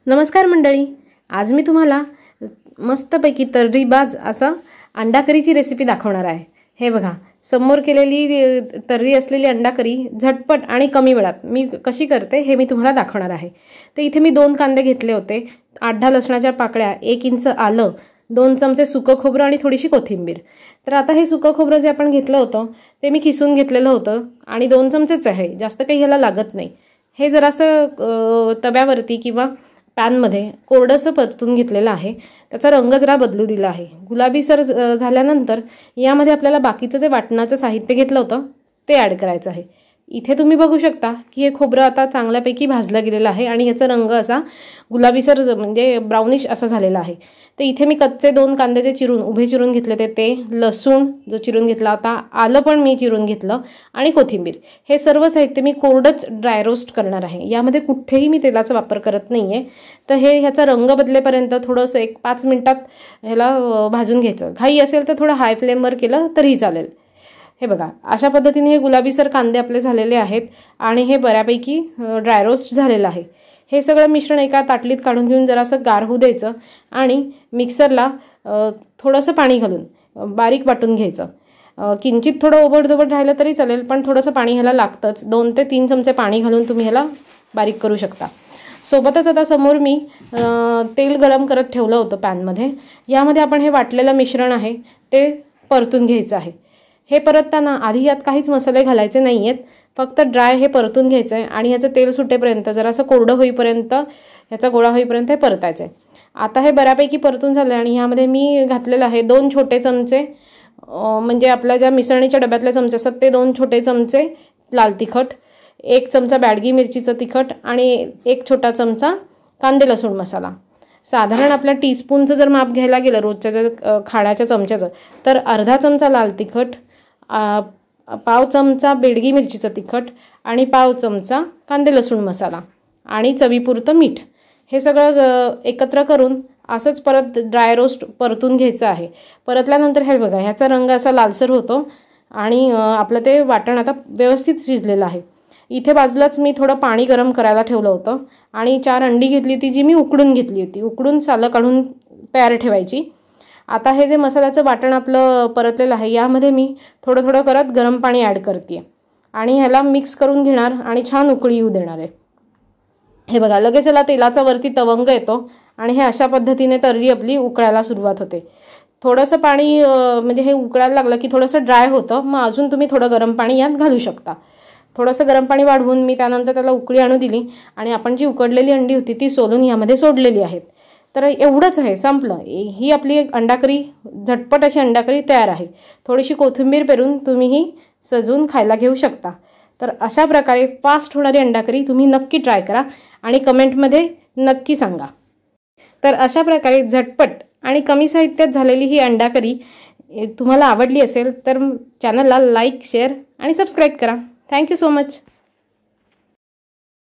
नमस्कार मंडळी, आज मी तुम्हाला मस्तपैकी तर्रीबाज असा अंडा करीची रेसिपी दाखवणार आहे। हे बघा, समोर केलेली तर्री असलेली अंडा करी झटपट आणि कमी वेळात मी कशी करते हे मी तुम्हाला दाखवणार आहे। तर इथे मी 2 कांदे घेतले होते, 8-10 लसणाच्या पाकळ्या, 1 इंच आलं, 2 चमचे सुकं खोबरं आणि थोडीशी कोथिंबीर। तर आता हे सुकं खोबरं जे आपण घेतलं होतं ते मी खिसून घेतलेलं होतं आणि 2 चमचेच आहे, जास्त काही ह्याला लागत नाही। हे जरासं तव्यावरती किंवा पॅन मध्ये कोरडंसं परतून घेतलेलं आहे। त्याचा रंग जरा बदलू दिला आहे। गुलाबीसर झाल्यानंतर यामध्ये आपल्याला बाकीचं जे वाटणाचं साहित्य घेतलं होतं ते ॲड करायचं आहे। इथे तुम्ही बघू शकता की हे खोबरं आता चांगल्यापैकी भाजलं गेलेलं आहे आणि याचा रंग असा गुलाबीसर म्हणजे ब्राउनिश असा झालेला आहे। तर इथे मी कच्चे 2 कांदे जे चिरून उभे चिरून घेतले ते लसूण जो चिरून घेतला होता, आलं पण मी चिरून घेतलं आणि कोथिंबीर, हे सर्व साहित्य मी कोरडंच ड्राय रोस्ट करणार आहे। यामध्ये कुठेही मी तेलाचा वापर करत नाहीये। तर हे ह्याचा रंग बदलेपर्यंत थोडंसं 1-5 मिनिटात ह्याला भाजून घ्यायचं। घाई असेल तर थोडं हाय फ्लेमवर केलं तरीही चालेल। हे बघा, अशा पद्धतीने हे गुलाबीसर कांदे आपले झालेले आहेत आणि हे बऱ्यापैकी ड्राय रोस्ट झालेलं आहे। हे सगळं मिश्रण एका ताटलीत काढून घेऊन जरासं गार होऊ द्यायचं आणि मिक्सरला थोडंसं पाणी घालून बारीक वाटून घ्यायचं। किंचित थोडं ओबडधोबड राहिलं तरी चालेल, पण थोडंसं पाणी ह्याला लागतंच। 2 ते 3 चमचे पाणी घालून तुम्ही ह्याला बारीक करू शकता। सोबतच आता समोर मी तेल गरम करत ठेवलं होतं पॅनमध्ये। यामध्ये आपण हे वाटलेलं मिश्रण आहे ते परतून घ्यायचं आहे। हे परतताना आधी यात काहीच मसाले घालायचे नाही आहेत, फक्त ड्राय हे परतून घ्यायचं आहे आणि ह्याचं तेल सुटेपर्यंत जरासं कोरडं होईपर्यंत ह्याचा गोळा होईपर्यंत हे परतायचं आहे। आता हे बऱ्यापैकी परतून झालं आणि ह्यामध्ये मी घातलेलं आहे 2 छोटे चमचे, म्हणजे आपल्या ज्या मिसळणीच्या डब्यातले चमचे असतात ते 2 छोटे चमचे लाल तिखट, 1 चमचा बॅडगी मिरचीचं तिखट आणि 1 छोटा चमचा कांदे लसूण मसाला। साधारण आपल्या टीस्पूनचं जर माप घ्यायला गेलं रोजच्या जर खाण्याच्या चमच्याचं तर अर्धा चमचा लाल तिखट, पाव चमचा बेडगी मिरचीचं तिखट आणि पाव चमचा कांदे लसूण मसाला आणि चवीपुरतं मीठ, हे सगळं एकत्र करून असंच परत ड्राय रोस्ट परतून घ्यायचं आहे। परतल्यानंतर हे बघा, ह्याचा रंग असा लालसर होतो आणि आपलं ते वाटण आता व्यवस्थित शिजलेलं आहे। इथे बाजूलाच मी थोडं पाणी गरम करायला ठेवलं होतं आणि 4 अंडी घेतली होती जी मी उकडून घेतली होती। उकडून सालं काढून तयार ठेवायची। आता हे जे मसाल्याचं वाटण आपलं परतलेलं आहे यामध्ये मी थोडं थोडं करत गरम पाणी ॲड करते आणि ह्याला मिक्स करून घेणार आणि छान उकळी येऊ देणार आहे। हे बघा, लगेच याला तेलाचा वरती तवंग येतो आणि हे अशा पद्धतीने तर्री आपली उकळायला सुरुवात होते। थोडंसं पाणी म्हणजे हे उकळायला लागलं की थोडंसं ड्राय होतं, मग अजून तुम्ही थोडं गरम पाणी यात घालू शकता। थोडंसं गरम पाणी वाढवून मी त्यानंतर त्याला उकळी आणू दिली आणि आपण जी उकडलेली अंडी होती ती सोलून यामध्ये सोडलेली आहेत। तर एवढंच आहे, संपलं। ही आपली एक अंडा करी, झटपट अशी अंडा करी तयार आहे। थोडीशी कोथिंबीर पेरून तुम्ही ही सजवून खायला घेऊ शकता। तर अशा प्रकारे फास्ट होणारी अंडा करी तुम्ही नक्की ट्राय करा आणि कमेंटमध्ये नक्की सांगा। तर अशा प्रकारे झटपट आणि कमी साहित्यात झालेली ही अंडा करी तुम्हाला आवडली असेल तर चॅनलला लाईक, शेअर आणि सबस्क्राईब करा। Thank you so much.